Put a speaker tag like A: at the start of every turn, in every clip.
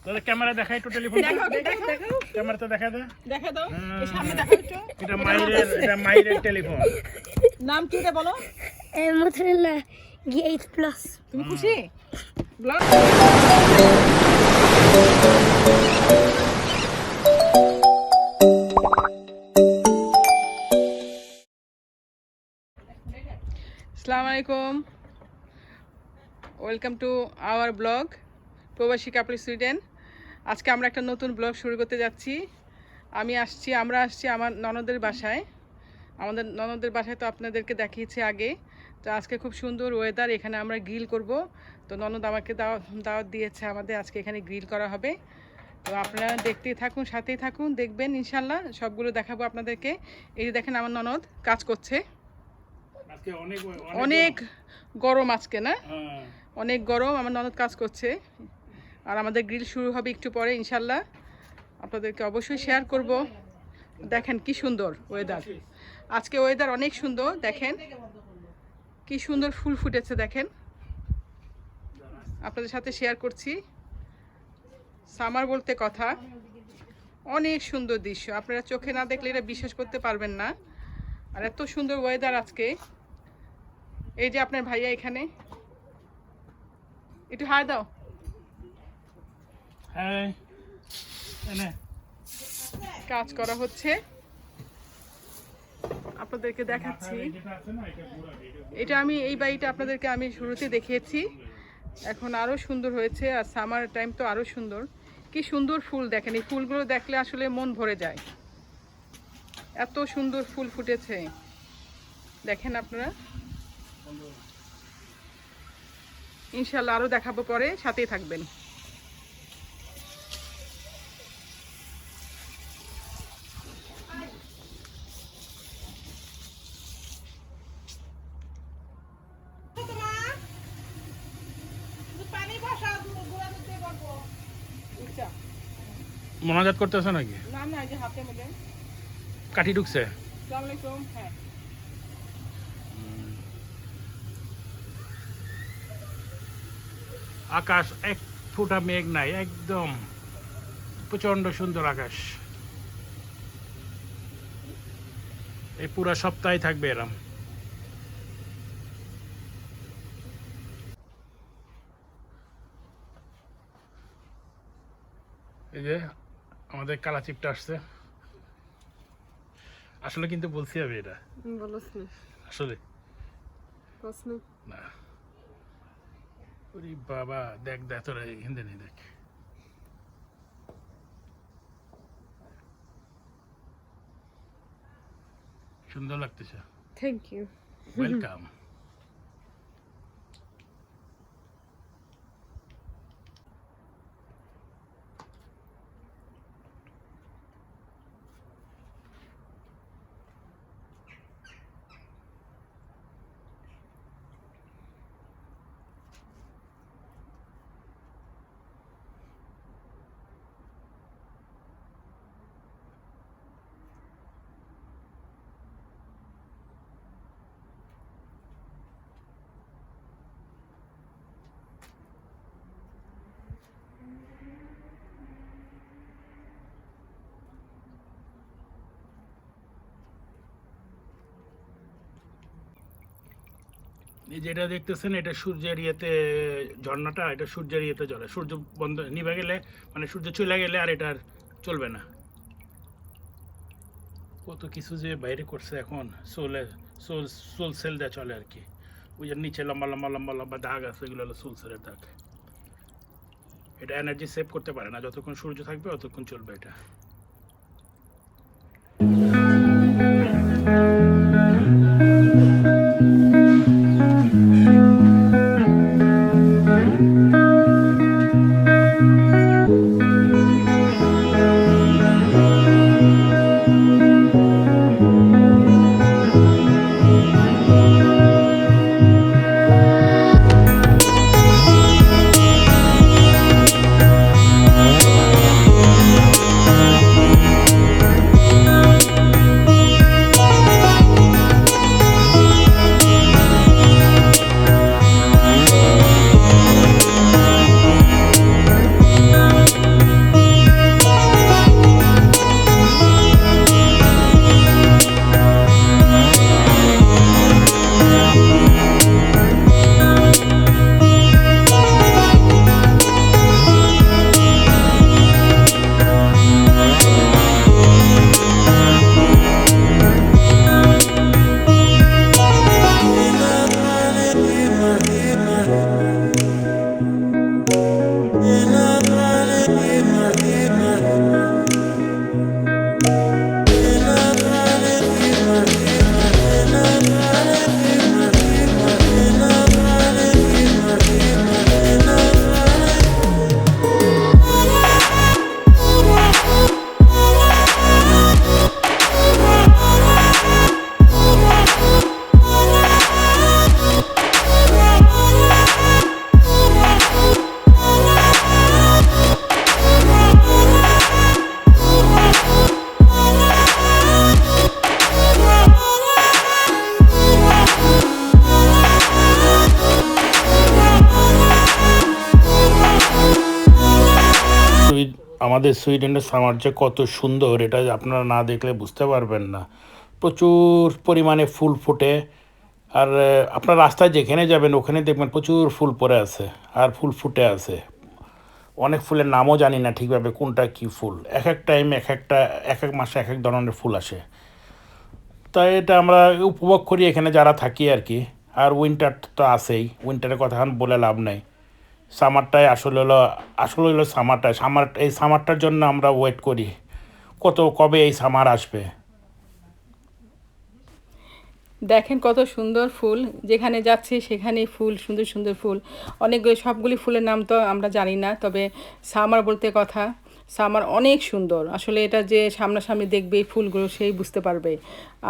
A: দাদা ক্যামেরা দেখাই একটু টেলিফোন ক্যামেরা তো দেখা দাও
B: এই সামনে দেখাও একটু
A: এটা মাইরের টেলিফোন
B: নাম কি এটা বলো
C: Motorola G8 Plus.
B: তুমি খুশি ব্লগ আসসালামু আলাইকুম ওয়েলকাম টু আওয়ার ব্লগ প্রবাসী কাপল সুইডেন। আজকে আমরা একটা নতুন ব্লগ শুরু করতে যাচ্ছি। আমরা আসছি আমার ননদের বাসায়। আমাদের ননদের বাসায় তো আপনাদেরকে দেখিয়েছি আগে। তো আজকে খুব সুন্দর ওয়েদার, এখানে আমরা গ্রিল করব। তো ননদ আমাকে দাওয়াত দিয়েছে, আমাদের আজকে এখানে গ্রিল করা হবে। তো আপনারা দেখতেই থাকুন, সাথেই থাকুন, দেখবেন ইনশাল্লাহ সবগুলো দেখাবো আপনাদেরকে। এই যে দেখেন আমার ননদ কাজ করছে। অনেক গরম আজকে, না অনেক গরম, আমার ননদ কাজ করছে। আর আমাদের গ্রিল শুরু হবে একটু পরে ইনশাল্লাহ, আপনাদেরকে অবশ্যই শেয়ার করব। দেখেন কি সুন্দর ওয়েদার, আজকে ওয়েদার অনেক সুন্দর। দেখেন কি সুন্দর ফুল ফুটেছে, দেখেন আপনাদের সাথে শেয়ার করছি। সামার বলতে কথা, অনেক সুন্দর দৃশ্য, আপনারা চোখে না দেখলে এটা বিশ্বাস করতে পারবেন না। আর এত সুন্দর ওয়েদার আজকে। এই যে আপনার ভাইয়া এখানে, একটু হাই দাও। কাজ করা হচ্ছে, আপনাদেরকে দেখাচ্ছি। এটা এই বাড়িটা আপনাদেরকে আমি শুরুতে দেখিয়েছি, এখন আরো সুন্দর হয়েছে। আর সামার টাইম তো আরো সুন্দর। কি সুন্দর ফুল দেখেন, এই ফুলগুলো দেখলে আসলে মন ভরে যায়, এত সুন্দর ফুল ফুটেছে দেখেন আপনারা। ইনশাল্লাহ আরো দেখাবো পরে, সাথেই থাকবেন।
A: মোনাজাত করতেছ নাকি?
B: না না, এই যে হাতের মধ্যে
A: কাঠি ঢুকছে।
B: আসসালামু আলাইকুম। হ্যাঁ,
A: আকাশ এক ফোঁটা মেঘ নাই, একদম প্রচন্ড সুন্দর আকাশ। এই পুরো সপ্তাহে থাকবে এরম। এই যে আমাদের কালা চিপটা আসছে। আসলে কিন্তু বলছি আমি এটা আসলে না। ওরে বাবা, দেখ দেখ তোরা হিন্দে নেই, দেখ সুন্দর লাগতেছে।
B: Thank you.
A: ওয়েলকাম। এই যেটা দেখতেছেন, এটা সূর্যের ইয়েতে, ঝর্ণাটা এটা সূর্যের ইয়েতে জ্বলে। সূর্য বন্ধ নিভে গেলে, মানে সূর্য চলে গেলে আর এটা চলবে না। কত কিছু যে বাইরে করছে এখন, সোল সেল দেওয়া চলে আর কি। ওই যে নিচে লম্বা লম্বা লম্বা লম্বা দাগ আছে, এগুলো হলো সোল সেলের দাগ। এটা এনার্জি সেভ করতে পারে না, যতক্ষণ সূর্য থাকবে ততক্ষণ চলবে এটা। আমাদের সুইডেনের সামার যে কত সুন্দর এটা আপনারা না দেখলে বুঝতে পারবেন না। প্রচুর পরিমাণে ফুল ফোটে, আর আপনার রাস্তায় যেখানে যাবেন ওখানে দেখবেন প্রচুর ফুল পড়ে আছে আর ফুল ফুটে আছে। অনেক ফুলের নামও জানি না ঠিকভাবে কোনটা কী ফুল, এক এক টাইমে এক এক মাসে এক এক ধরনের ফুল আসে। তাই এটা আমরা উপভোগ করি এখানে যারা থাকি আর কি। আর উইন্টার তো আছেই, উইন্টারের কথা এখন বলে লাভ নাই। সামারটাই আসলে হলো এই সামারটার জন্য আমরা ওয়েট করি কবে এই সামার আসবে।
B: দেখেন কত সুন্দর ফুল, যেখানে যাচ্ছি সেখানেই ফুল, সুন্দর সুন্দর ফুল। সবগুলি ফুলের নাম তো আমরা জানি না, তবে সামার বলতে কথা, সামার অনেক সুন্দর। আসলে এটা যে সামনাসামনি দেখবে এই ফুলগুলো সেই বুঝতে পারবে।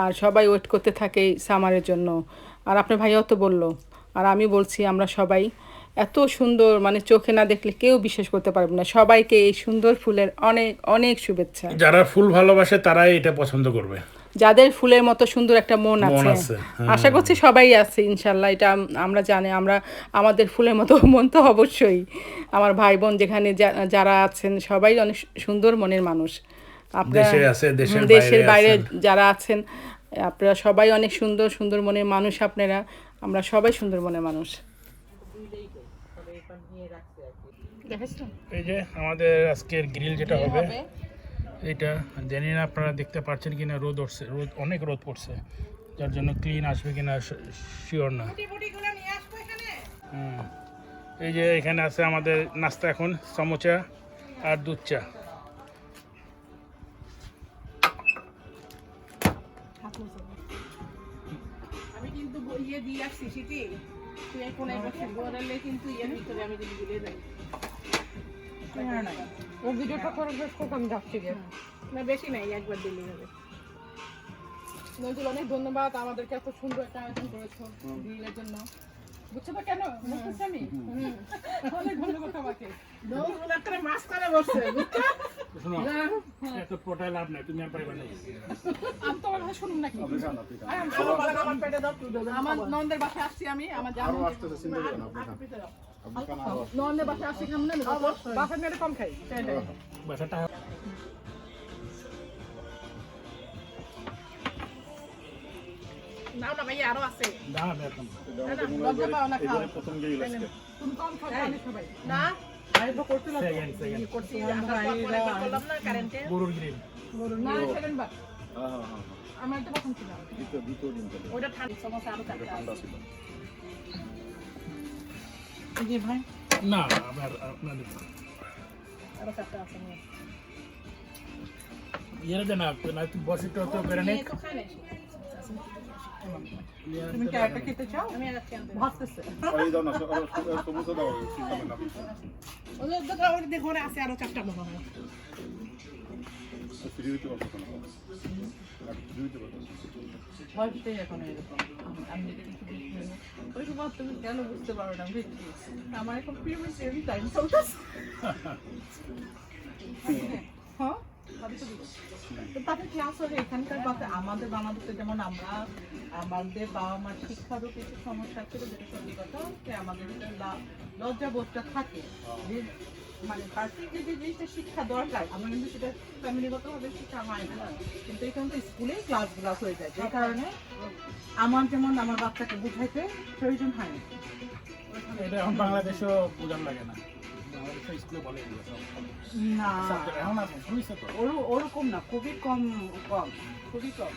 B: আর সবাই ওয়েট করতে থাকে এই সামারের জন্য। আর আপনার ভাইয়াও তো বললো, আর আমি বলছি, আমরা সবাই এত সুন্দর, মানে চোখে না দেখলে কেউ বিশ্বাস করতে পারবে না। সবাইকে এই সুন্দর ফুলের অনেক অনেক শুভেচ্ছা।
A: যারা ফুল ভালোবাসে তারাই এটা পছন্দ করবে,
B: যাদের ফুলের মতো সুন্দর একটা মন আছে।
A: হ্যাঁ।
B: আশা করছি সবাই আছে ইনশাল্লাহ, এটা আমরা জানি। আমাদের ফুলের মতো মন তো অবশ্যই। আমার ভাই বোন যেখানে যারা আছেন সবাই অনেক সুন্দর মনের মানুষ। আপনারা দেশের বাইরে যারা আছেন, আপনারা সবাই অনেক সুন্দর সুন্দর মনের মানুষ। আমরা সবাই সুন্দর মনের মানুষ।
A: এই যে আমাদের আজকের গ্রিল যেটা হবে, এটা জানি না আপনারা দেখতে পাচ্ছেন কিনা, অনেক রোদ পড়ছে, যার জন্য ক্লিন আসবে কিনা শিওর না। এই যে এখানে আছে আমাদের নাস্তা, এখন সমোসা আর দুধ চা।
B: আমি কিন্তু দিয়ে আসছি সিটি, তুই এখন বললে কিন্তু ভিতরে আমি যদি দিয়ে যাই। ও ভিডিওটা করে আমি যাচ্ছি না, বেশি নাই, একবার দিলে হবে। নজরুল, অনেক ধন্যবাদ, আমাদেরকে এত সুন্দর একটা আয়োজন করেছো গ্রিলের জন্য। বুঝছো তো কেন বুঝতেছি আমি? অনেক ধন্যবাদ তোমাকে। নজরুল একটা মাছ করে বসে, বুঝছো?
A: এত পোটায় লাভ নাই, তুমি আর পাইবা না।
B: আমি তো কথা শুনুন নাকি? আমার নন্দের বাসায় আসছি আমি, আমার জানো নন্দের বাসায় আসছি, কেমন বাসার মেয়েটা কম খাই
A: বাসাটা।
B: না না ভাইয়া, আরো আছে।
C: প্রথম গেই লাগছে।
B: তুমি কম খাও সবাই না। আমি তো করছিলাম করছি, আমরা করলাম না কারেন্টে
A: গরুর গ্রিল,
B: গরুর না সেকেন্ড বার।
C: হ্যাঁ হ্যাঁ হ্যাঁ,
B: আমার তো পছন্দ ছিল
C: দ্বিতীয় দিন চলে।
B: ওটা ঠান্ডা সমস্যা, আরো
C: ঠান্ডা ছিল।
B: জি ভাই,
A: না আবার আপনাদের
B: আরো চারটা আছে নিয়ে
A: ইয়ে দেন না, তুই বসে তো করে নে।
B: তো খাই নাই। তুমি কি একটা খেতে চাও? আমি আর একটা আনতে ভাবতেছি।
C: এই দাও না, সমুচা দাও, চিন্তা না।
B: ওদের দোকান ওর দেখো আছে আরো চারটা মনে হয়।
C: ফ্রি হইতে পারছো না? ফ্রি হইতে পারছো?
B: ভাবতে এখন এরকম আমি যদি কিছু বুঝি না, ওই সময় তুমি কেন বুঝতে পারো না? বুঝছি আমার এখন পিরিয়ড সেম টাইম চলতেছে। হ্যাঁ তাদের ক্লাস হলে এখানকার কথা আমাদের বাংলাদেশে যেমন আমাদের বাবা মার শিক্ষারও কিছু সমস্যা ছিল, যেটা সত্যি কথা, যে আমাদের লজ্জাবোধটা থাকে, যে মানে পার্সোনাল যে জিনিসটা শিক্ষা দরকার আমরা কিন্তু সেটা ফ্যামিলিগতভাবে শিক্ষা হয় না, কিন্তু এখানে তো স্কুলেই ক্লাসগুলো হয়ে যায়, যে কারণে আমার বাচ্চাকে বোঝাইতে প্রয়োজন হয় না।
A: এটা এখন বাংলাদেশেও বোঝার লাগে না, স্কুলে বলে
B: না
A: এখন আছে শুনেছে তো
B: ওরকম না, খুবই কম।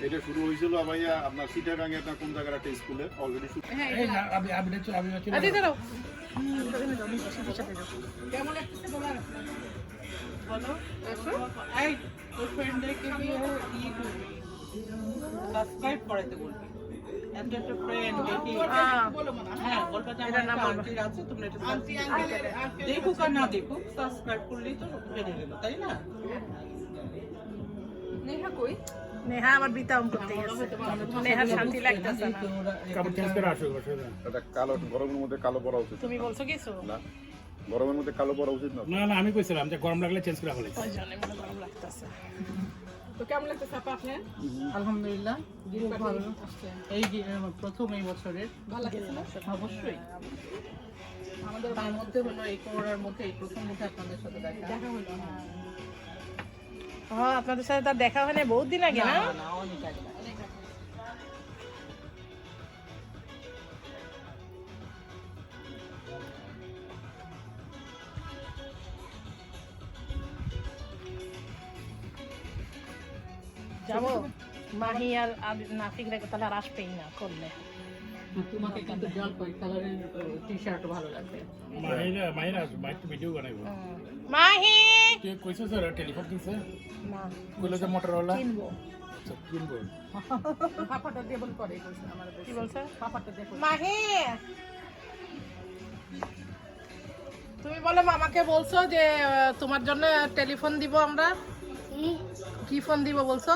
C: এটা শুরু হয়েছিল ভাইয়া আপনার চিটাগাঙে, আপনার কোন জায়গার একটা স্কুলে অলরেডি শুরু।
A: এই না আমি
B: কেমন লাগতেছে তোমার? বলো, এই তোর ফ্রেন্ডদেরকে দিয়ে সাবস্ক্রাইব করাইতে বলবি। একটা ফ্রেন্ড দেখি, হ্যাঁ বলবা যে আমার একটা আন্টি আছে, তোমরা এটা দেখুক আর না দেখুক, সাবস্ক্রাইব করলেই তো বেড়ে গেল, তাই না? নেহা কই? নেহা আবার বিতাম করতে গেছে, নেহা শান্তি লাগতেছে না।
A: কাপড় চেঞ্জ করে আসো বসে না।
C: এটা কালো, গরমের মধ্যে কালো পরা উচিত।
B: তুমি বলছো কিছু
C: না, গরমের মধ্যে কালো পরা উচিত না।
A: না আমি কইছিলাম যে গরম লাগলে চেঞ্জ করে ফেলাই।
B: ওই জন্য মনে গরম লাগতেছে। তো কেমন লাগতেছে আপা আপনার? আলহামদুলিল্লাহ খুব ভালো। এই প্রথম এই বছরের ভালো লাগছে অবশ্যই। আমাদের তার মধ্যে হলো এই করোনার মধ্যে এই প্রথম মধ্যে আপনাদের সাথে দেখা হলো। হ্যাঁ আপনাদের সাথে তার দেখা হয় না বহুত দিন আগে না
D: অনেক আগে।
B: যাবো মাহি আর নাফিক রেখে তাহলে আর আসবেই না করলে
D: তোমাকে কিন্তু জলপাই কালারের টি শার্ট ভালো লাগবে।
A: মাহিরা বাইক ভিডিও বানাইবো
B: মাহি
A: তুই কইছো স্যার টেলিফোন কিনছে
B: না
A: কইলো যে মোটরওয়ালা
B: কিনবো
A: কিনবো
D: পাপাটা দিয়ে বল করে আমার
B: কি বলছো
D: পাপাটা দিয়ে
B: মাহি তুমি বলো মামাকে বলছো যে তোমার জন্য টেলিফোন দিব আমরা কি ফোন দিব বলছো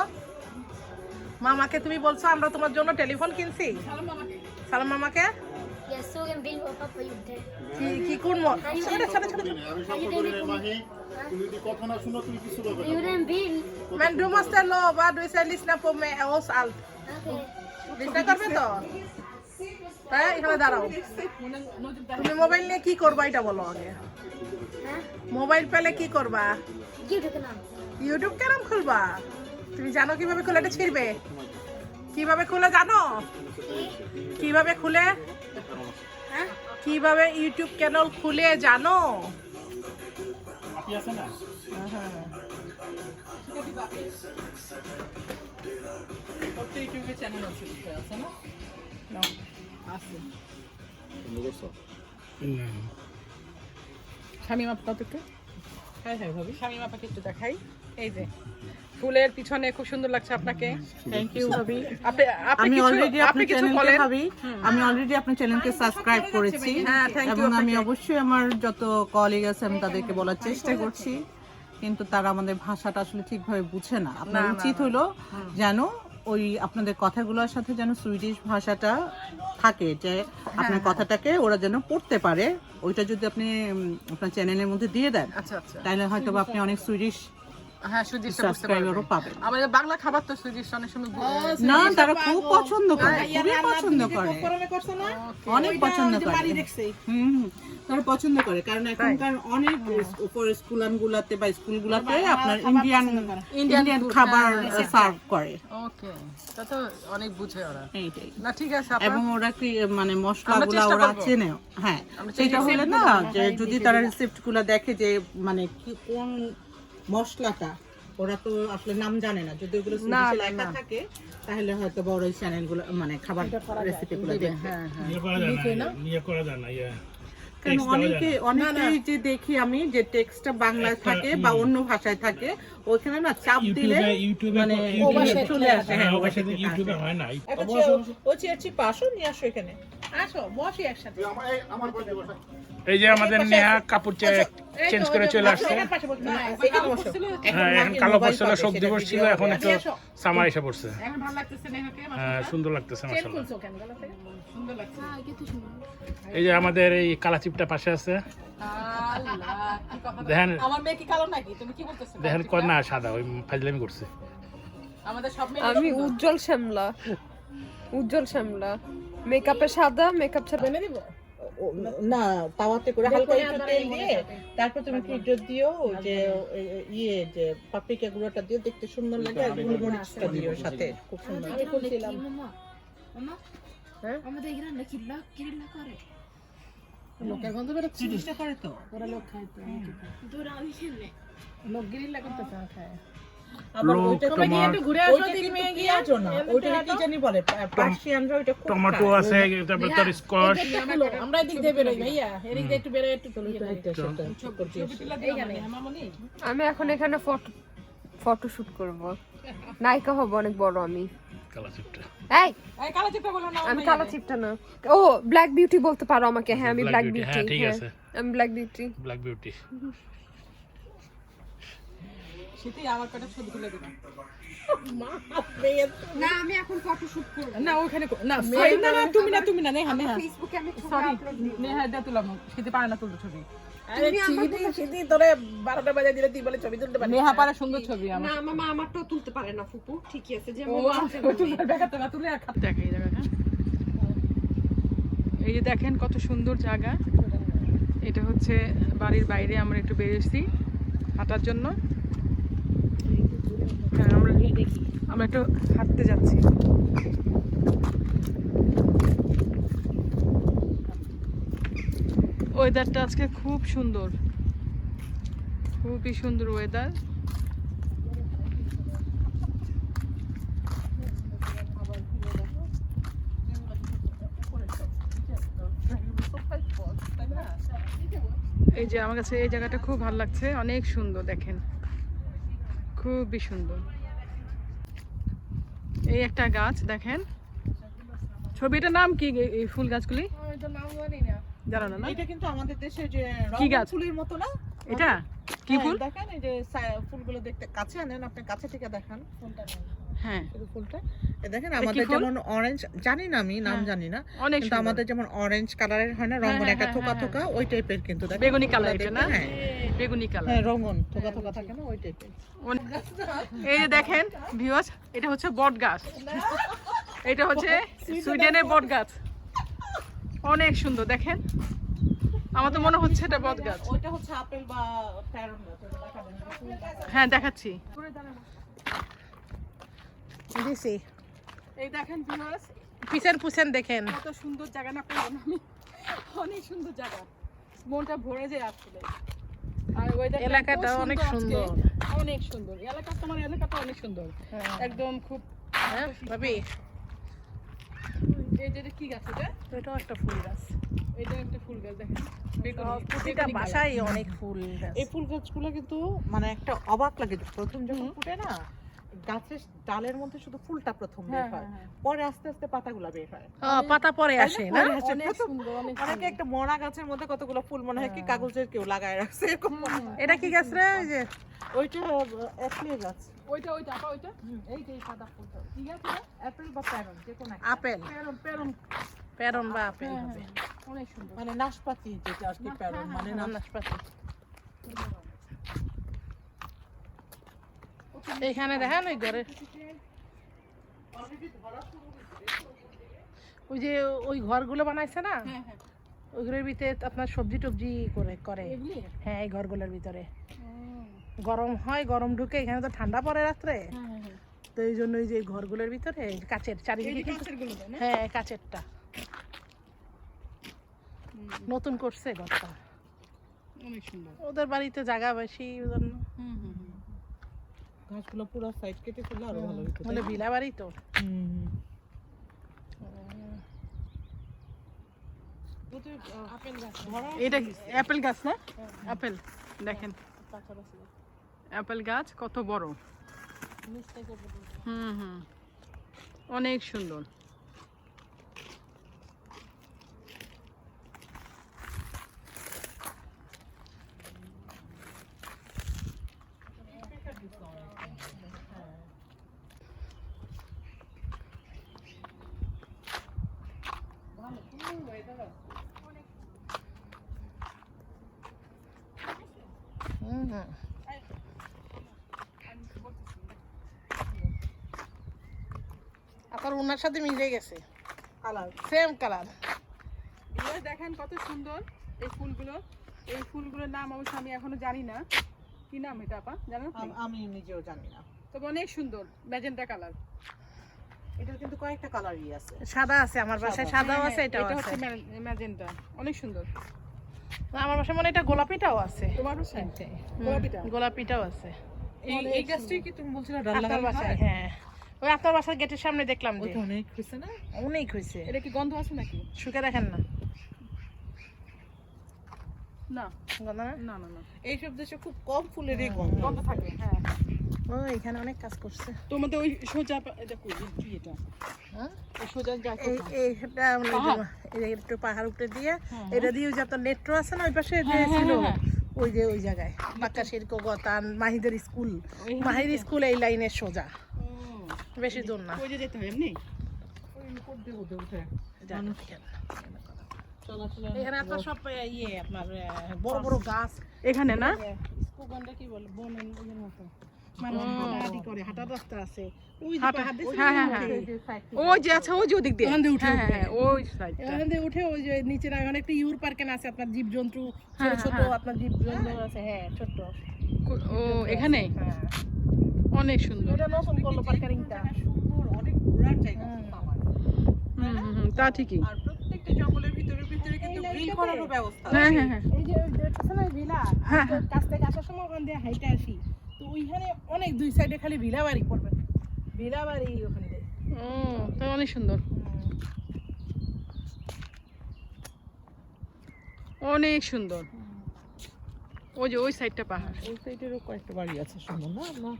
B: মামাকে তুমি বলছো আমরা তোমার জন্য টেলিফোন কিনছি সালাম মামাকে
E: Jag såg en bild på pappa gjorde.
B: কি কি কোন
C: আমি সব করি না মাহি তুমি যদি কথা না শুনো তুমি কিছু বলবে
E: Jag gjorde en bild.
B: Men du måste lova, du ska lyssna på mig, oss allt.
E: Okej.
B: Lyssna করবে তো হ্যাঁ এখানে দাঁড়াও তুমি মোবাইল নিয়ে কি করবা এটা বলো আগে
E: Ha?
B: মোবাইল পেলে কি করবা
E: YouTube-kanal.
B: ইউটিউব কেন খুলবা তুমি জানো কিভাবে খুলে এটা ছিড়বে কিভাবে খুলে জানো কিভাবে খুলে
E: Ha?
B: কিভাবে ইউটিউব চ্যানেল খুলে জানো
A: আপনি আছে না
D: প্রত্যেক ইউটিউবে চ্যানেল আছে না?
B: No.
D: আছে।
B: শামিমা আপনাদেরকে
D: হ্যাঁ হ্যাঁ ভাবি।
B: শামিমা আপনাকে একটু দেখাই এই যে ফুলের পিছনে খুব সুন্দর লাগছে আপনাকে
F: থ্যাংক ইউ ভাবি
B: আপনি আপনি
F: আমি
B: কিছু
F: অলরেডি
B: আপনি
F: আপনার
B: কিছু
F: চ্যানেলকে
B: বলেন
F: ভাবি আমি অলরেডি আপনার চ্যানেলকে সাবস্ক্রাইব করেছি
B: হ্যাঁ, thank you
F: এবং আমি
B: আপনাকে।
F: অবশ্যই আমার যত কলিগ আছে আমি তাদেরকে বলার চেষ্টা করছি কিন্তু তারা আমাদের ভাষাটা আসলে ঠিকভাবে বুঝে না আপনার উচিত হলো যেন ওই আপনাদের কথাগুলোর সাথে যেন সুইডিশ ভাষাটা থাকে যে আপনার কথাটাকে ওরা যেন পড়তে পারে ওইটা যদি আপনি আপনার চ্যানেলের মধ্যে দিয়ে দেন
B: আচ্ছা আচ্ছা
F: তাহলে হয়তো বা আপনি অনেক সুইডিশ
B: হ্যাঁ সুজিশ
F: সাবস্ক্রাইবারও পাবেন
B: আমাদের বাংলা খাবার তো সুজিশ অনেক সময়
F: না তারা খুব পছন্দ করে খুবই পছন্দ করে অনেক পছন্দ করে হুম তারা পছন্দ করে কারণ এখনকার অনেক উপরে স্কুলগুলোতে বা স্কুলগুলোতে আপনার ইন্ডিয়ান খাবার সার্ভ করে
B: ওকে তা তো অনেক বুঝে ওরা
F: এইটাই
B: না ঠিক আছে
F: এবং ওরা কি মানে মশলাগুলো ওরা চেনে হ্যাঁ সেটা হলে না যে যদি তারা রিসিপ্টগুলো দেখে যে মানে কি কোন মশলাটা ওরা তো আসলে নাম জানে না যদি ওগুলো সুইডিশে লেখা থাকে তাহলে হয়তো বড় চ্যানেলগুলো মানে খাবার রেসিপিগুলো দেখবে
B: হ্যাঁ হ্যাঁ
A: নিয়ে করা যায় না
F: কেন অনেকেই যে দেখি আমি যে টেক্সটটা বাংলায় থাকে বা অন্য ভাষায় থাকে ওখানে না চাপ দিলে মানে চলে আসে হ্যাঁ
A: ইউটিউবে হয় না
F: ও চেয়েছি পাশো নিয়ে আসো এখানে
B: আসো বসি একসাথে
C: আমার পাশে বসা
A: এই যে আমাদের নেহা কাপড় চেঞ্জ করে চলে আসছে
B: পাশে বসি
A: হ্যাঁ এখন কালো পড়ছিল শোক দিবস ছিল এখন একটু সামার এসে পড়ছে
B: এখন ভালো লাগতেছে নেহাকে
A: হ্যাঁ সুন্দর লাগতেছে
B: চেন
A: মাশাআল্লাহ
B: খুলছো কেন গলা থেকে সুন্দর লাগছে
A: এই যে আমাদের এই কালাচিপটা পাশে আছে
B: আল্লাহ কি কথা
A: দেখেন
B: আমার মেয়ে কি কালো নাকি তুমি কি বলতেছো
A: দেখেন কয় না সাদা ওই ফাজলামি করছে
B: আমাদের সব মেয়ে
G: আমি উজ্জ্বল শ্যামলা মেকআপে সাদা মেকআপ ছাড়া
B: এনে দিব
F: না তাওয়াতে করে হালকা একটু তেল দিয়ে তারপর তুমি ফ্রিজে দিও ওই যে ইয়ে যে পাপরিকা গুঁড়োটা দিও দেখতে সুন্দর লাগে আর গোলমরিচটা দিও সাথে খুব সুন্দর
E: আমাদের গ্রামে কিল্লা করে
B: লোকের গন্ধ বেরোচ্ছে
F: জিনিসটা করে তো
B: ওরা লোক খায় তো
E: দূরা আমি খেলে
B: লোক গিরিল্লা করতে খায়
F: আবার
A: লোক
F: ওইটা
B: তুমি গিয়ে
A: তোমার
B: একটু ঘুরে আসো
F: ওইটা
B: তিন
F: কিন্তু
B: মেয়ে গিয়ে
F: পেঁয়াজও না ওইটা কি জানি বলে পার্সিয়ানরা ওইটা খুব
A: টমেটো
F: খায়।
A: আছে তারপর তোর স্কোয়াশ
B: আমরা এদিক দিয়ে বেরোই ভাইয়া এদিক দিয়ে একটু বেরোয় একটু এইখানে
G: আমি এখন এখানে ফটো শুট করব নায়িকা হব অনেক বড় আমি
A: কালাচিপটা
G: এই
B: এই কালো চিপটা বলো না
G: আমি কালো চিপটা না ও ব্ল্যাক বিউটি বলতে পারো আমাকে হ্যাঁ আমি ব্ল্যাক
A: Black Beauty,
G: বিউটি
A: হ্যাঁ, ঠিক আছে।
G: আমি ব্ল্যাক বিউটি
A: ব্ল্যাক বিউটি
B: শীতে আমার পেটে শুধু তুলে দিবা
G: না আমি এখন ফটো শুট করব
B: না ওখানে না তুমি না নেহা নেহা
G: ফেসবুকে আমি ছবি
B: সরি
G: আপলোড দিব
B: নেহা এটা তুলাম শীতে পারে না তুলতে ছবি আরে শীতে তোরে 12টা বাজে দিলে তুই বলে ছবি তুলতে পারিস নেহা পারে সুন্দর ছবি আমার
G: না মামা আমারটাও তুলতে পারে না ফুপু ঠিকই আছে যে
B: ও দেখাতে না তুলে আর খাতে দেখে এই জায়গাটা এই যে দেখেন কত সুন্দর জায়গা এটা হচ্ছে বাড়ির বাইরে আমরা একটু বেরিয়েছি হাঁটার জন্য হ্যাঁ আমরা একটু হাঁটতে যাচ্ছি। ওয়েদারটা আজকে খুব সুন্দর, খুবই সুন্দর ওয়েদার। এই যে আমার কাছে এই জায়গাটা খুব ভালো লাগছে, অনেক সুন্দর, দেখেন খুবই সুন্দর। এই একটা গাছ দেখেন, ছবিটার নাম কি এই ফুল গাছগুলি? জানো না?
F: এটা কিন্তু আমাদের দেশে যে
B: কি গাছ?
F: ফুলের মতো না?
B: এটা কি ফুল?
F: দেখেন এই যে ফুলগুলো দেখতে কাছে আনেন, আপনি কাছে থেকে দেখান ফুলটা।
B: হ্যাঁ
F: এই ফুলটা দেখেন, আমাদের যেমন অরেঞ্জ, জানি না আমি নাম জানি না,
B: অনেক
F: কিন্তু
B: সুন্দর।
F: আমাদের যেমন অরেঞ্জ কালারের হয় না রঙন, একটা থোকা থোকা ওই টাইপের কিন্তু দেখেন।
B: বেগুনি কালার এটা না?
F: হ্যাঁ
B: বেগুনি কালার,
F: হ্যাঁ রঙন থোকা থোকা থাকে না ওই টাইপের।
B: এই যে দেখেন ভিউয়ার্স, এটা হচ্ছে বট গাছ, এটা হচ্ছে সুইডেনের বট গাছ, অনেক সুন্দর দেখেন। আমার তো মনে হচ্ছে এটা বট গাছ।
F: ওইটা হচ্ছে আপেল বা প্যারন গাছ, ওটা দেখাবেন না?
B: হ্যাঁ দেখাচ্ছি।
G: দিছি
B: এই দেখেন ভিউয়ার্স,
G: পিছন পুছেন দেখেন।
B: কত সুন্দর জায়গা না পেলাম আমি, অনেক সুন্দর জায়গা, মনটা ভরে যায় আসলে। আর ওয়েদার
G: এলাকাটা অনেক সুন্দর,
B: অনেক সুন্দর এলাকা, তোমার এলাকাটা অনেক সুন্দর একদম, খুব
G: হ্যাঁ ভাবি।
B: এই যে কি গাছ এটা?
G: এটাও একটা ফুল গাছ,
B: এটা একটা ফুল গাছ দেখেন,
G: প্রতিটা বাসায় অনেক ফুল গাছ।
F: এই ফুল গাছগুলো কিন্তু মানে একটা অবাক লাগে, প্রথম যখন ফুটে না গাছের ডালের মধ্যে শুধু ফুলটা প্রথম বের হয়, পরে আস্তে আস্তে পাতাগুলো বের হয়।
G: পাতা পরে আসে না?
B: অনেক সুন্দর, অনেক
F: অনেকে একটা মরা গাছের মধ্যে কতগুলো ফুল মনে হয় কি কাগজের কেউ লাগায় রাখছে এরকম মনে হয়।
G: এটা কি গাছ রে? ওই যে
F: ওইটা অ্যাপেল গাছ,
B: ওইটা আপা ওইটা
F: এই যে সাদা ফুলটা কি গাছ? অ্যাপেল বা প্যারন, যে কোনো একটা।
G: আপেল, প্যারন বা আপেল হবে,
B: অনেক সুন্দর।
F: মানে নাশপাতি যেটা আর কি প্যারন মানে
G: নাশপাতি। এইখানে দেখেন ওই ঘরে, ওই যে ওই ঘরগুলো বানাইছে না, ওই ঘরের ভিতরে আপনার সবজি টবজি করে। হ্যাঁ এই ঘরগুলোর ভিতরে গরম হয়, গরম ঢুকে, এখানে তো ঠান্ডা পড়ে রাত্রে, তো এই জন্য ওই যে ঘরগুলোর ভিতরে কাচের চারিদিকে কিন্তু, হ্যাঁ কাচেরটা নতুন করছে ঘরটা,
B: অনেক সুন্দর।
G: ওদের বাড়িতে জায়গা বেশি, ওই জন্য
F: গাছগুলো পুরো সাইড কেটে ফেললে আরো ভালো হতো।
G: বলে বিলা বাড়ি তো।
B: এটা অ্যাপেল গাছ না? অ্যাপেল দেখেন, অ্যাপেল গাছ কত বড়, অনেক সুন্দর।
G: আপনার ওনার সাথে মিলে গেছে
F: কালার,
G: সেম কালার।
B: দেখেন কত সুন্দর এই ফুলগুলো, এই ফুলগুলোর নাম অবশ্য আমি এখনো জানি না, কি নাম এটা আপা জানেন?
F: আমি নিজেও জানি না,
B: তবে অনেক সুন্দর ম্যাজেন্টা কালার।
F: এটার কিন্তু কয়েকটা কালারই আছে।
G: সাদা আছে আমার বাসায়, সাদাও আছে, এটাও
B: এটা
G: আছে।
B: হচ্ছে ম্যাজেন্টা, অনেক সুন্দর।
G: আমার বাসায় মনে হয় এটা গোলাপিটাও আছে,
B: তোমার বাসায় গোলাপিটা?
G: গোলাপিটাও আছে।
F: এই গাছটাই কি তুমি বলছিলে ডাল
G: আপনার
F: লাগানো
G: বাসায়?
F: হয়?
G: হ্যাঁ ওই আপনার বাসার গেটের সামনে দেখলাম যে,
F: ওইটা অনেক হয়েছে না?
G: অনেক হয়েছে।
B: এটা কি গন্ধ আছে নাকি?
G: শুকে দেখেন না,
B: না
G: গন্ধ না?
B: না না না,
F: এইসব দেশে খুব কম ফুলেরই গন্ধ।
B: গন্ধ থাকে। হ্যাঁ
G: ও এখানে অনেক কাজ করছে।
B: তোমাদের ওই সোজা এটা কই কি এটা?
G: হ্যাঁ
B: এই সোজা যা
G: এইটা একটু পাহাড় উপরে দিয়ে, এটা দিয়ে ওই যে আপনার মেট্রো আছে না ওই পাশে যে ছিল, ওই যে ওই জায়গায় বাক্কা শিরকো গতান মাহিদের স্কুল, মাহির স্কুল এই লাইনের সোজা, বেশি দূর না।
B: ওই যে যেতে হয় এমনি।
F: ওই উপর দিয়ে উঠে উঠে
G: মানুষ
F: চলাচল।
G: এখানে আপনার সব ইয়ে আপনার বড় বড় গাছ,
B: এখানে না?
G: স্কুগন্ডা কি বলে বনের ইয়ের মতো, মানুষ হাঁটাহাঁটি করে, হাঁটার রাস্তা আছে ওই যে
B: হাঁটা,
G: পাহাড় দিয়ে
B: হ্যাঁ হ্যাঁ হ্যাঁ, ওই যে আছে ওই যে ওদিক দিয়ে, হ্যাঁ হ্যাঁ ওই সাইডটা।
G: এখান থেকে উঠে ওই যে নিচে না ওখানে একটা ইউর পার্কেন আছে, আপনার জীবজন্তু ছোট ছোট আপনার জীবজন্তু আছে, হ্যাঁ ছোট।
B: ও এখানে
G: হ্যাঁ
B: অনেক সুন্দর।
G: এটা নতুন করলো পার্কারিংটা।
F: সুন্দর, অনেক ঘোরার জায়গা আমার।
B: তা ঠিকই।
F: আর প্রত্যেকটা জঙ্গলের ভিতরে ভিতরে কিন্তু গ্রিল করারও ব্যবস্থা আছে।
B: হ্যাঁ হ্যাঁ হ্যাঁ
G: এই যে দেখতেছেন না ভিলা,
B: হ্যাঁ,
G: তো কাছ থেকে আসার সময় ওখান দিয়ে হাইটে আসি, তো ওইখানে অনেক দুই সাইডে খালি ভিলা বাড়ি পড়বে, ভিলা বাড়ি ওখান দিয়ে।
B: ও তা অনেক সুন্দর, অনেক সুন্দর। ওই যে ওই সাইডটা পাহাড়।
F: ওই সাইডেরও কয়েকটা বাড়ি আছে সুন্দর না না?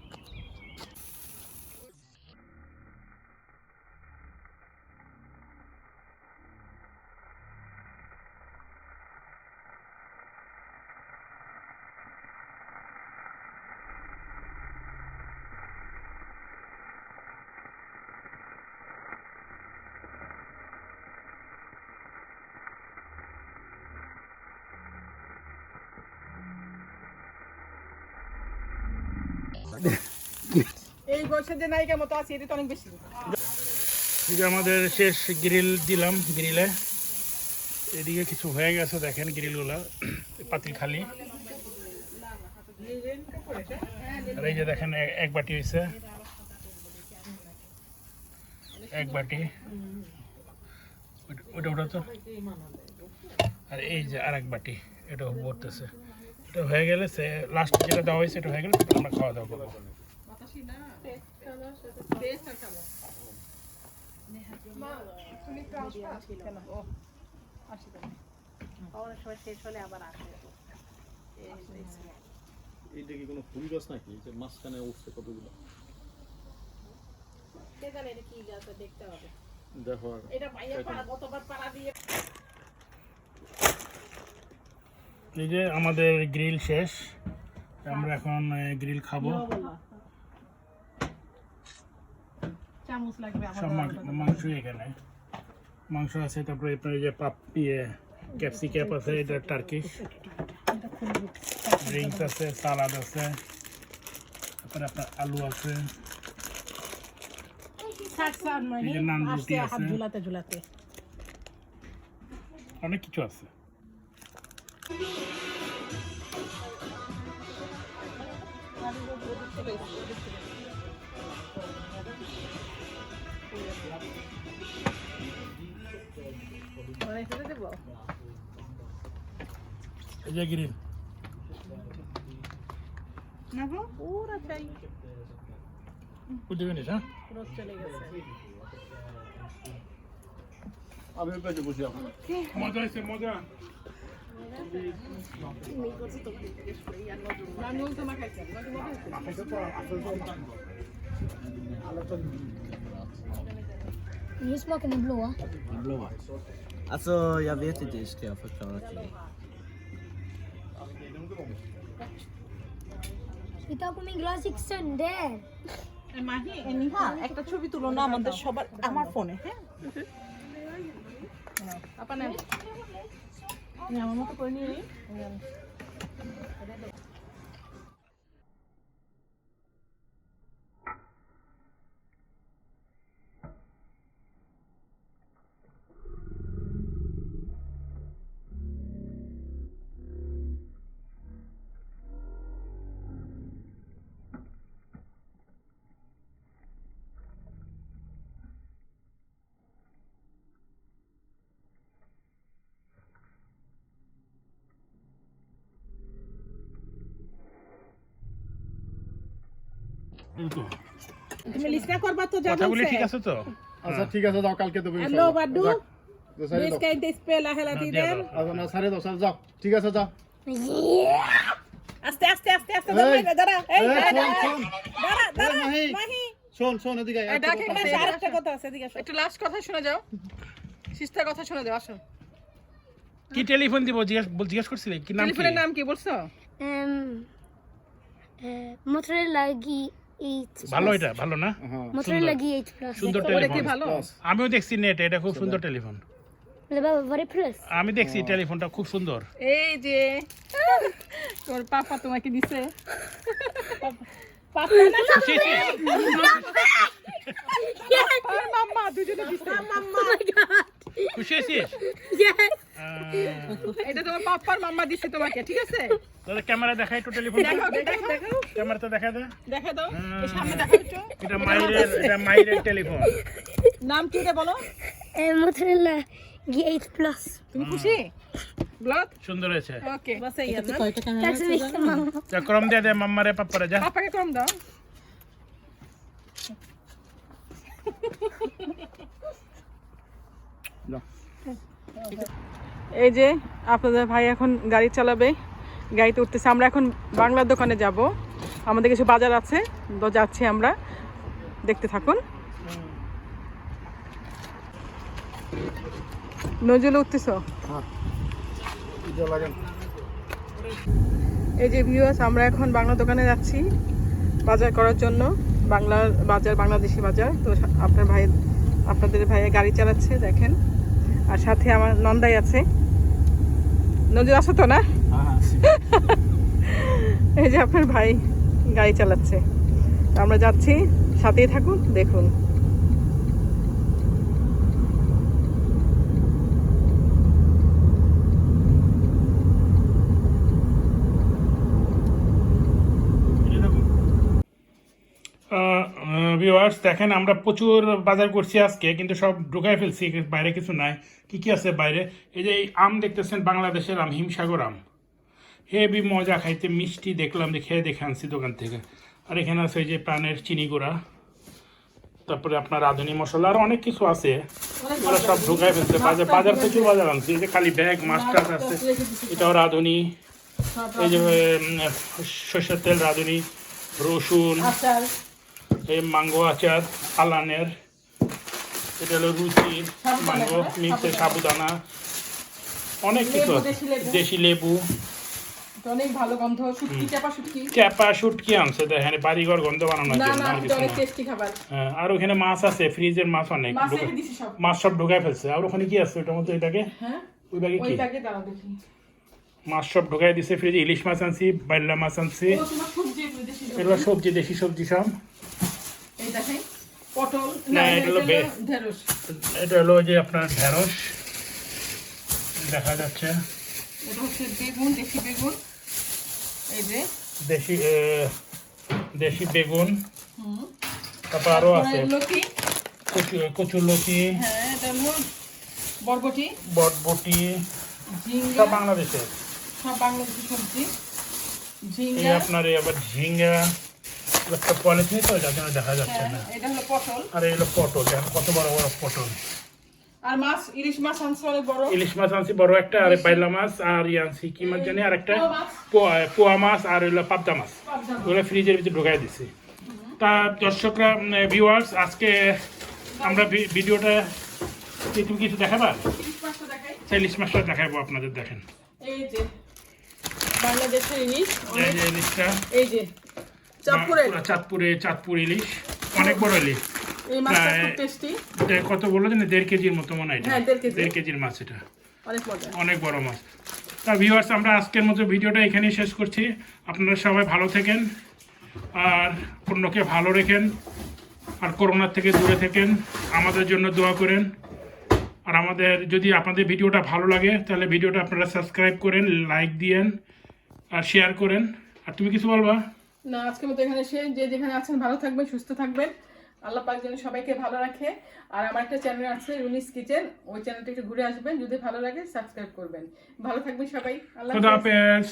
G: এই বয়সের যে নায়িকার মতো আছে, এটা তো অনেক বেশি।
A: এই যে আমাদের শেষ গ্রিল দিলাম, গ্রিলে এদিকে কিছু হয়ে গেছে, দেখেন গ্রিলগুলো পাতিল খালি। আর এই যে দেখেন এক বাটি হয়েছে, এক বাটি ওটা ওটা তো। আর এই যে আর এক বাটি, এটা পড়তেছে। এটা হয়ে গেলে সে লাস্ট যেটা দেওয়া হয়েছে এটা হয়ে গেলে আমরা খাওয়া দাওয়া করবো।
C: এইটা কি কোনো ফুল গাছ নাকি যে মাঝখানে উঠছে কতগুলো? দেখো আর
A: এই যে আমাদের গ্রিল শেষ, আমরা এখন গ্রিল খাবো।
G: চামচ লাগবে
A: সব মাংসই এখানে, মাংস আছে, তারপরে আপনার এই যে ক্যাপসিকাম আছে, এটা টার্কিশ, ড্রিঙ্কস আছে, সালাদ আছে, তারপরে আপনার আলু আছে, এই যে নান রুটি
G: হাত
A: আছে,
G: ঝুলাতে ঝুলাতে।
A: অনেক কিছু আছে। এই যে গ্রিল
G: পুরো চাই
A: বুঝতে পেরেছিস? হ্যাঁ,
G: পুরো চলে গেছে।
C: আমি ওই পাশে বসি এখন।
A: মজা হয়েছে, মজা।
E: Ni smakar den blåa.
H: Blåa. Alltså, jag vet inte hur ska jag förklara till dig.
E: Titta på min glas gick sönder.
F: Mahi Niha একটা ছবি তুলো না আমাদের সবার, আমার ফোনে। হ্যাঁ
G: আপা নেন,
F: আমার মতো করে নিয়ে নিই।
A: এই তো
G: তুমি লিস্টা করবা তো, যা
A: কথাগুলি
G: বলছে।
A: ঠিক আছে তো?
C: আচ্ছা ঠিক আছে, যাও কালকে দেবো
G: হ্যালো বাড্ডু,
C: সারে
G: বেস
C: দাও।
G: কাইন্ড স্পেল হেলা
A: না, দিয়ে
G: দিদেন।
A: দাও।
C: আচ্ছা না, সারে দাও, সারে যাও। ঠিক আছে, যাও।
G: আস্তে আস্তে আস্তে আস্তে
C: এই,
G: দাঁড়া, এই
C: এই,
G: দাঁড়া,
C: শোন, শোন।
G: দাঁড়া, দাঁড়া,
C: এই, মাহি।
G: মাহি,
C: শোন শোন, এদিকে আয়, একটা
B: ডাকে
C: কথা
B: না,
C: আছে।
G: আরেকটা কথা আছে, এদিকে আসো।
B: একটু লাস্ট কথা শুনে যাও, সিস্টার কথা শুনে যাও, আসো।
A: কি টেলিফোন দিব জিজ্ঞেস করছিলে? কি নাম?
B: টেলিফোনের নাম কি বলছো?
E: Motorola G8
A: ভালো, এটা ভালো না?
C: হ্যাঁ।
E: Motorola G8 Plus.
A: সুন্দর
B: ওটা কি
A: টেলিফোন।
B: ভালো?
A: আমিও দেখছি নেটে, এটা খুব সুন্দর telephone.
E: Eller var det plus?
A: আমি দেখছি টেলিফোনটা খুব সুন্দর।
B: এই যে তোর পাপা তোমাকে দিছে।
G: পাপা না,
A: খুশি হয়েছিস?
B: আর মাম্মা দুজনে দিছে।
G: মাম্মা,
A: খুশি হয়েছিস?
E: Yes!
B: এটা তোমার পাপ্পার মাম্মা দিছে তোমাকে, ঠিক আছে?
A: তোদের ক্যামেরা দেখাই একটু টেলিফোন
B: দেখাও, দেখাও।
A: ক্যামেরাতে দেখা দে
B: দেখা দাও, এই সামনে দেখাও একটু।
A: এটা মাইরের টেলিফোন
B: নাম কি এটা বলো?
E: Motorola G8 Plus.
B: তুমি খুশি? ব্লগ
A: সুন্দর হয়েছে
B: ওকে, বাস এই না।
F: কয়টা camera
E: Tack så mycket mamma.
A: যা ক্রম দিয়ে দে মাম্মারে পাপ্পারে যা
B: পাপাকে কম দাও। এই যে আপনাদের ভাই এখন গাড়ি চালাবে, গাড়িতে উঠতেছে। আমরা এখন বাংলার দোকানে যাব, আমাদের কিছু বাজার আছে, তো যাচ্ছি আমরা, দেখতে থাকুন। নজরুল উঠতেছ? এই যে ভিউয়ার্স, আমরা এখন বাংলা দোকানে যাচ্ছি বাজার করার জন্য, বাংলার বাজার, বাংলাদেশি বাজার। তো আপনাদের ভাইয়া গাড়ি চালাচ্ছে দেখেন, আর সাথে আমার নন্দাই আছে। নজর আসো তো না? এই যে আপনার ভাই গাড়ি চালাচ্ছে, তো আমরা যাচ্ছি, সাথেই থাকুন, দেখুন।
A: ভিউয়ার্স দেখেন, আমরা প্রচুর বাজার করছি আজকে, কিন্তু সব ঢুকাই ফেলছি, বাইরে কিছু নাই। কি কি আছে বাইরে? এই যে এই আম দেখতেছেন, বাংলাদেশের আম, হিমসাগর আম, হেভি মজা খাইতে, মিষ্টি। দেখলাম যে খেয়ে দেখে আনছি দোকান থেকে। আর এখানে আছে এই যে প্রাণের চিনি গুঁড়া, তারপরে আপনার রাঁধুনি মশলা, আর অনেক কিছু আছে, ওরা সব ঢুকাই ফেলছে। বাজার প্রচুর বাজার আনছি। এই যে খালি ব্যাগ মাছ টাছ আছে, এটাও রাঁধুনি। এই যে সর্ষের তেল, রাঁধুনি, রসুন, এই ম্যাঙ্গো আচার, আলানের, এটা হলো রুচি, ম্যাঙ্গো মিক্সের সাবুদানা, অনেক কিছু আছে। দেশি লেবু,
B: অনেক ভালো গন্ধ, শুটকি, শুটকি।
A: চাপা শুটকি আনছে, দেখেন বাড়িঘর গন্ধ বানানোর
B: না
A: জন্য,
B: না,
A: আর কিছু
B: অনেক
A: না।
B: টেস্টি খাবার।
A: হ্যাঁ, আর ওখানে মাছ আছে, ফ্রিজের মাছ অনেক,
B: মাছ রেখে দিছি সব।
A: মাছ সব ঢুকাই ফেলছে। আর ওখানে কি আছে ওটার মধ্যে? এটাকে
B: হ্যাঁ,
A: ওই ব্যাগে
B: ওই
A: কি
B: ব্যাগে দাঁড়াও দেখি।
A: মাছ সব ঢুকাই দিছে ফ্রিজে। ইলিশ মাছ আনছি, বাইলা মাছ আনছি,
B: ও তোমার সবজি, দেশি সবজি।
A: এগুলো সবজি, দেশি সবজি সব।
B: এই দেখেন পটল,
A: না,
B: না
A: এটা হলো
B: ঢেঁড়স।
A: এটা হলো যে আপনার ঢেঁড়স দেখা যাচ্ছে,
B: এটা হচ্ছে বেগুন, দেশি বেগুন। এই যে
A: দেশি বেগুন, তারপর আরো আছে
B: লতি,
A: কচুর লতি,
B: হ্যাঁ এটা হলো বরবটি,
A: বটবটি,
B: ঝিঙ্গা,
A: সব বাংলাদেশের,
B: সব বাংলাদেশি সবজি।
A: এই
B: ঝিঙ্গা,
A: আপনার এই আবার ঝিঙ্গা, একটা পলিথিন তো যার জন্য দেখা যাচ্ছে
B: হ্যাঁ
A: না।
B: এটা হলো পটল।
A: আর এই হলো পটল, দেখেন কত বড় বড় পটল।
B: আর মাছ, ইলিশ মাছ আনছে অনেক বড়।
A: ইলিশ মাছ আনছি বড় একটা, আর বাইলা মাছ, আর আনছি কি মাছ জানি, আর একটা
B: পোয়া মাছ।
A: পোয়া মাছ, আর হলো পাবদা মাছ। ওগুলো ফ্রিজের ভিতরে ঢুকাই দিছি। তা দর্শকরা, ভিউয়ার্স, আজকে আমরা ভিডিওটা তুমি কিছু দেখাবা?
B: ইলিশ মাছটা দেখাই।
A: ইলিশ মাছটা দেখাবো আপনাদের, দেখেন
B: এই যে বাংলাদেশের ইলিশ,
A: এই যে ইলিশটা,
B: এই যে চাঁদপুরের
A: পুরো চাঁদপুর ইলিশ, অনেক বড় ইলিশ।
B: এই মাছটা খুব
A: প্রায়-
B: টেস্টি।
A: এটা কত বললো জানি? 1.5 কেজির মতো মনে হয় এটা।
B: হ্যাঁ, 1.5 কেজি।
A: 1.5 কেজির মাছ এটা,
B: অনেক মজা।
A: অনেক বড় মাছ। তা ভিউয়ার্স, আমরা আজকের মতো ভিডিওটা এখানেই শেষ করছি। আপনারা সবাই ভালো থাকেন, আর অন্যকে ভালো রেখেন, আর করোনার থেকে দূরে থাকেন, আমাদের জন্য দোয়া করেন। আর যদি আপনাদের ভিডিওটা ভালো লাগে, তাহলে ভিডিওটা আপনারা সাবস্ক্রাইব করেন, লাইক দিয়েন, আর শেয়ার করেন। আর তুমি কিছু বলবা?
B: না, আজকের মতো এখানে শেষ। যে যেখানে আছেন ভালো থাকবেন, সুস্থ থাকবেন, আল্লাহ পাক যেন সবাইকে ভালো রাখে। আর আমার একটা চ্যানেল আছে, রুনিস কিচেন, ওই চ্যানেলটা একটু ঘুরে আসবেন, যদি ভালো লাগে সাবস্ক্রাইব করবেন। ভালো থাকবেন সবাই, আল্লাহ
A: খুদা
B: হাফেজ।
A: হাফেজ।